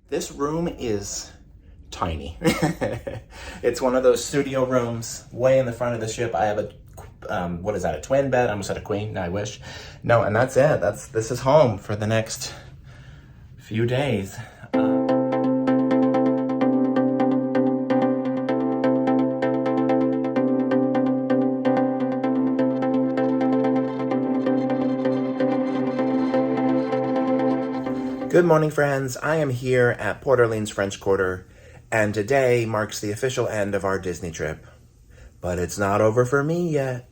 This room is tiny. It's one of those studio rooms way in the front of the ship. I have a, what is that, a twin bed? I almost said a queen, I wish. No, and that's it. This is home for the next few days. Good morning, friends. I am here at Port Orleans French Quarter, and today marks the official end of our Disney trip. But it's not over for me yet.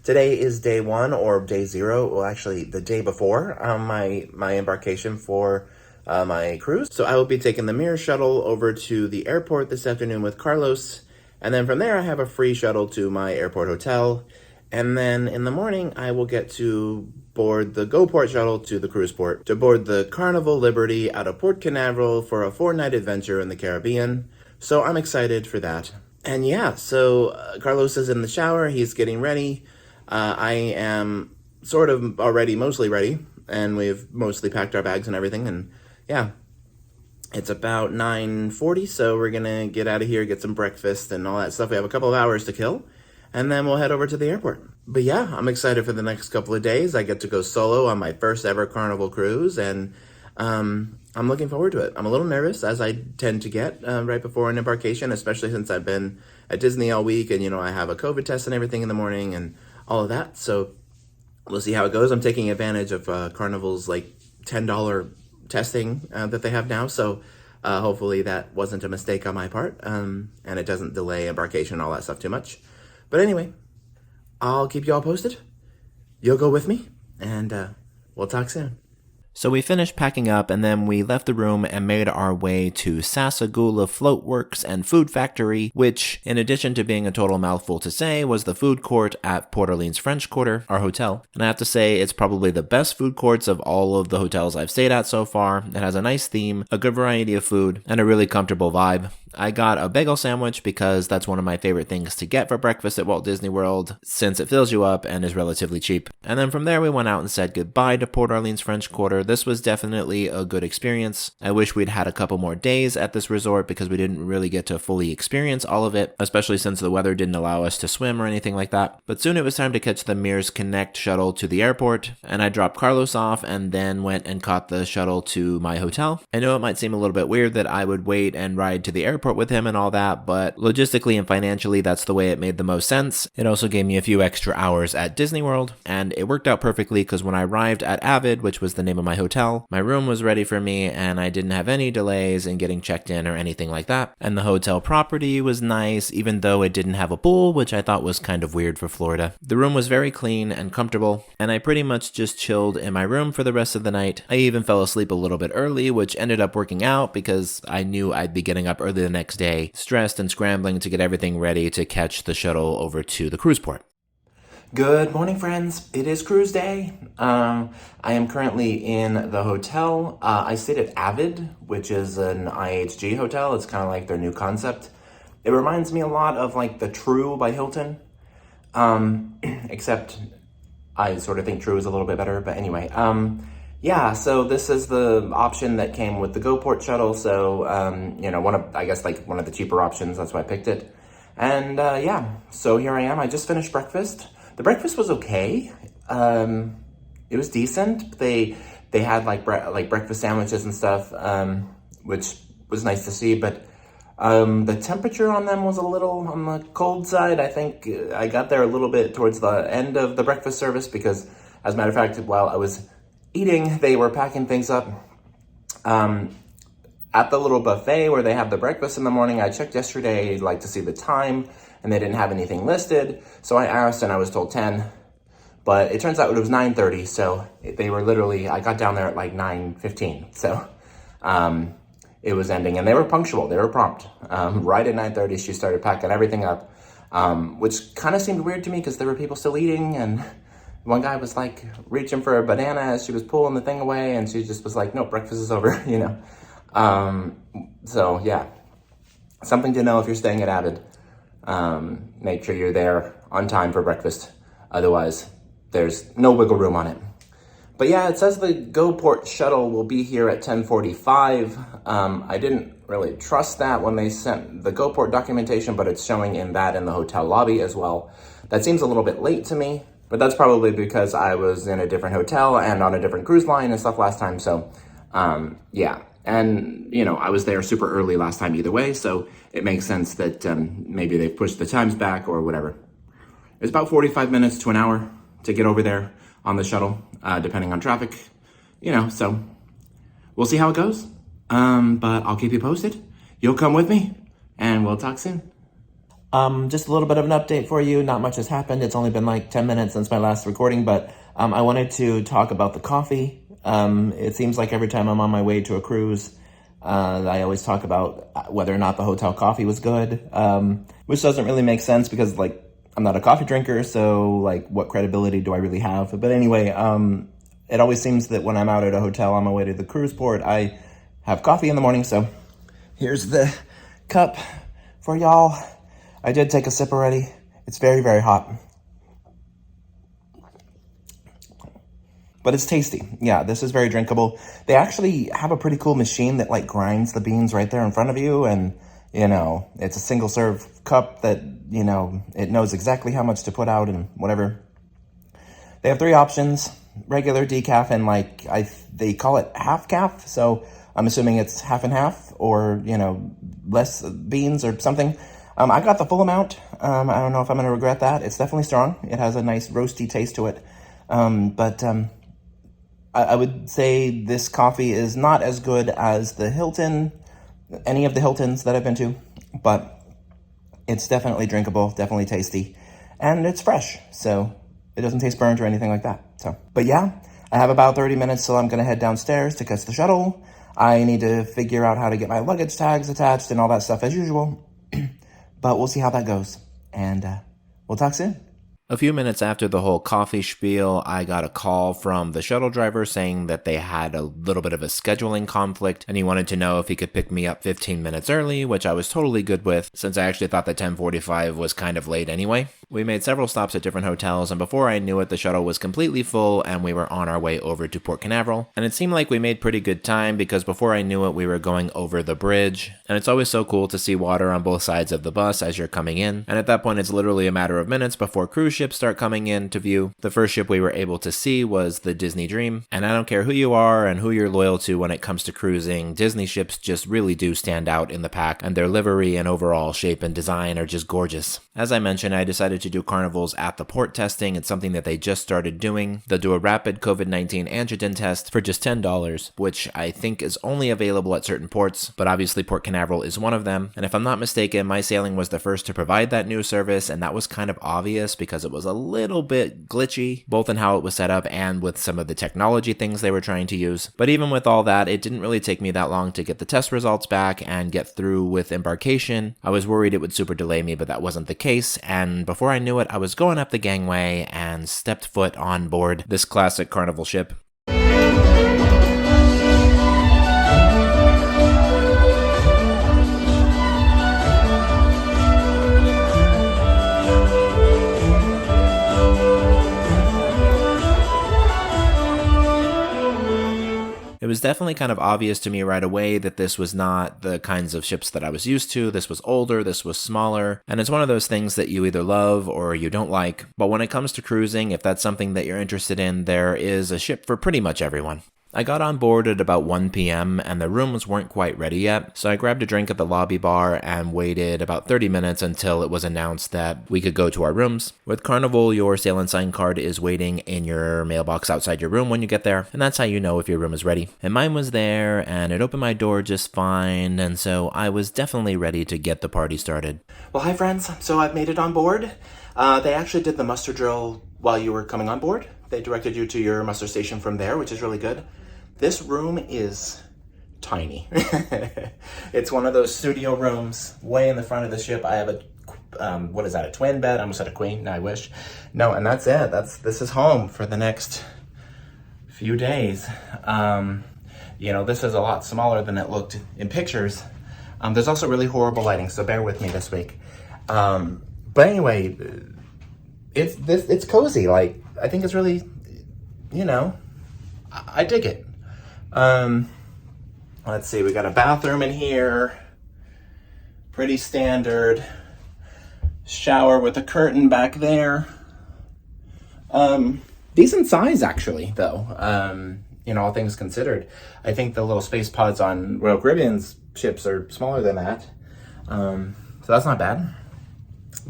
Today is day one, or day zero, well actually the day before my embarkation for my cruise. So I will be taking the Mirror shuttle over to the airport this afternoon with Carlos, and then from there I have a free shuttle to my airport hotel, and then in the morning I will get to board the GoPort shuttle to the cruise port to board the Carnival Liberty out of Port Canaveral for a 4-night adventure in the Caribbean. So I'm excited for that. And yeah, so Carlos is in the shower, he's getting ready. I am sort of already mostly ready, and we've mostly packed our bags and everything, and yeah. It's about 9:40, so we're gonna get out of here, get some breakfast and all that stuff. We have a couple of hours to kill, and then we'll head over to the airport. But yeah, I'm excited for the next couple of days. I get to go solo on my first ever Carnival cruise, and I'm looking forward to it. I'm a little nervous, as I tend to get right before an embarkation, especially since I've been at Disney all week, and I have a COVID test and everything in the morning and all of that. So we'll see how it goes. I'm taking advantage of Carnival's like $10 testing that they have now. So hopefully that wasn't a mistake on my part, and it doesn't delay embarkation and all that stuff too much. But anyway, I'll keep you all posted. You'll go with me, and we'll talk soon. So we finished packing up, and then we left the room and made our way to Sassagoula Float Works and Food Factory, which, in addition to being a total mouthful to say, was the food court at Port Orleans French Quarter, our hotel. And I have to say, it's probably the best food courts of all of the hotels I've stayed at so far. It has a nice theme, a good variety of food, and a really comfortable vibe. I got a bagel sandwich because that's one of my favorite things to get for breakfast at Walt Disney World, since it fills you up and is relatively cheap. And then from there we went out and said goodbye to Port Orleans French Quarter. This was definitely a good experience. I wish we'd had a couple more days at this resort because we didn't really get to fully experience all of it, especially since the weather didn't allow us to swim or anything like that. But soon it was time to catch the Mears Connect shuttle to the airport, and I dropped Carlos off and then went and caught the shuttle to my hotel. I know it might seem a little bit weird that I would wait and ride to the airport with him and all that, but logistically and financially that's the way it made the most sense. It also gave me a few extra hours at Disney World, and it worked out perfectly because when I arrived at Avid, which was the name of my hotel, my room was ready for me and I didn't have any delays in getting checked in or anything like that. And the hotel property was nice, even though it didn't have a pool, which I thought was kind of weird for Florida. The room was very clean and comfortable, and I pretty much just chilled in my room for the rest of the night. I even fell asleep a little bit early, which ended up working out because I knew I'd be getting up early the next day, stressed and scrambling to get everything ready to catch the shuttle over to the cruise port. Good morning, friends. It is cruise day. I am currently in the hotel. I stayed at Avid, which is an IHG hotel. It's kind of like their new concept. It reminds me a lot of like the True by Hilton, except I sort of think True is a little bit better. But anyway, yeah, so this is the option that came with the GoPort shuttle. So, one of the cheaper options. That's why I picked it. And yeah, so here I am. I just finished breakfast. The breakfast was okay. It was decent. They had like breakfast sandwiches and stuff, which was nice to see. But the temperature on them was a little on the cold side. I think I got there a little bit towards the end of the breakfast service because, as a matter of fact, while I was eating, they were packing things up. At the little buffet where they have the breakfast in the morning, I checked yesterday to see the time, and they didn't have anything listed. So I asked and I was told 10, but it turns out it was 9:30. So they were literally, I got down there at like 9:15. So it was ending, and they were punctual. They were prompt. Right at 9:30, she started packing everything up, which kind of seemed weird to me because there were people still eating, and one guy was like reaching for a banana as she was pulling the thing away, and she just was like, "No, breakfast is over," So yeah, something to know if you're staying at Avid. Make sure you're there on time for breakfast. Otherwise, there's no wiggle room on it. But yeah, it says the GoPort shuttle will be here at 10:45. I didn't really trust that when they sent the GoPort documentation, but it's showing in the hotel lobby as well. That seems a little bit late to me, but that's probably because I was in a different hotel and on a different cruise line and stuff last time. So yeah, and you know, I was there super early last time either way, so it makes sense that maybe they've pushed the times back or whatever. It's about 45 minutes to an hour to get over there on the shuttle, depending on traffic, you know, so we'll see how it goes. But I'll keep you posted. You'll come with me and we'll talk soon. Just a little bit of an update for you. Not much has happened. It's only been like 10 minutes since my last recording, but I wanted to talk about the coffee. It seems like every time I'm on my way to a cruise, I always talk about whether or not the hotel coffee was good, which doesn't really make sense because like I'm not a coffee drinker, so like what credibility do I really have? But anyway, it always seems that when I'm out at a hotel on my way to the cruise port, I have coffee in the morning. So here's the cup for y'all. I did take a sip already. It's very, very hot. But it's tasty. Yeah, this is very drinkable. They actually have a pretty cool machine that like grinds the beans right there in front of you. And, you know, it's a single serve cup that, you know, it knows exactly how much to put out and whatever. They have 3 options, regular, decaf, and like, they call it half calf. So I'm assuming it's half and half or, you know, less beans or something. I got the full amount. I don't know if I'm going to regret that. It's definitely strong. It has a nice roasty taste to it. But I would say this coffee is not as good as the Hilton, any of the Hiltons that I've been to, but it's definitely drinkable, definitely tasty, and it's fresh. So it doesn't taste burnt or anything like that. So, but yeah, I have about 30 minutes till I'm going to head downstairs to catch the shuttle. I need to figure out how to get my luggage tags attached and all that stuff as usual. But we'll see how that goes, and we'll talk soon. A few minutes after the whole coffee spiel, I got a call from the shuttle driver saying that they had a little bit of a scheduling conflict, and he wanted to know if he could pick me up 15 minutes early, which I was totally good with, since I actually thought that 10:45 was kind of late anyway. We made several stops at different hotels, and before I knew it, the shuttle was completely full, and we were on our way over to Port Canaveral. And it seemed like we made pretty good time, because before I knew it, we were going over the bridge. And it's always so cool to see water on both sides of the bus as you're coming in. And at that point, it's literally a matter of minutes before cruise ships start coming into view. The first ship we were able to see was the Disney Dream. And I don't care who you are and who you're loyal to when it comes to cruising, Disney ships just really do stand out in the pack, and their livery and overall shape and design are just gorgeous. As I mentioned, I decided to do Carnival's at the port testing. It's something that they just started doing. They'll do a rapid COVID-19 antigen test for just $10, which I think is only available at certain ports, but obviously Port Canaveral is one of them. And if I'm not mistaken, my sailing was the first to provide that new service, and that was kind of obvious because it was a little bit glitchy, both in how it was set up and with some of the technology things they were trying to use. But even with all that, it didn't really take me that long to get the test results back and get through with embarkation. I was worried it would super delay me, but that wasn't the case, and before I knew it, I was going up the gangway and stepped foot on board this classic Carnival ship. It was definitely kind of obvious to me right away that this was not the kinds of ships that I was used to. This was older, this was smaller, and it's one of those things that you either love or you don't like. But when it comes to cruising, if that's something that you're interested in, there is a ship for pretty much everyone. I got on board at about 1 p.m. and the rooms weren't quite ready yet, so I grabbed a drink at the lobby bar and waited about 30 minutes until it was announced that we could go to our rooms. With Carnival, your Sail and Sign card is waiting in your mailbox outside your room when you get there, and that's how you know if your room is ready. And mine was there, and it opened my door just fine, and so I was definitely ready to get the party started. Well, hi friends, so I've made it on board. They actually did the muster drill while you were coming on board. They directed you to your muster station from there, which is really good. This room is tiny. It's one of those studio rooms way in the front of the ship. I have a twin bed? I almost said a queen. No, I wish. No, and that's it. This is home for the next few days. This is a lot smaller than it looked in pictures. There's also really horrible lighting, so bear with me this week. But anyway, it's cozy. Like, I think it's really, I dig it. Let's see, we got a bathroom in here. Pretty standard. Shower with a curtain back there. Decent size, actually, though. All things considered. I think the little space pods on Royal Caribbean's ships are smaller than that. So that's not bad.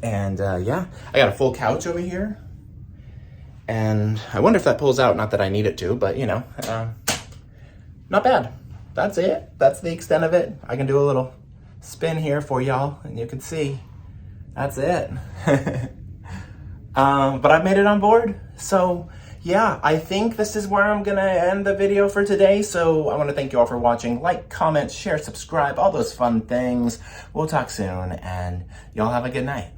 And yeah, I got a full couch over here. And I wonder if that pulls out. Not that I need it to, but not bad. That's it. That's the extent of it. I can do a little spin here for y'all, and you can see. That's it. But I've made it on board. So yeah, I think this is where I'm gonna end the video for today. So I want to thank you all for watching. Like, comment, share, subscribe, all those fun things. We'll talk soon, and y'all have a good night.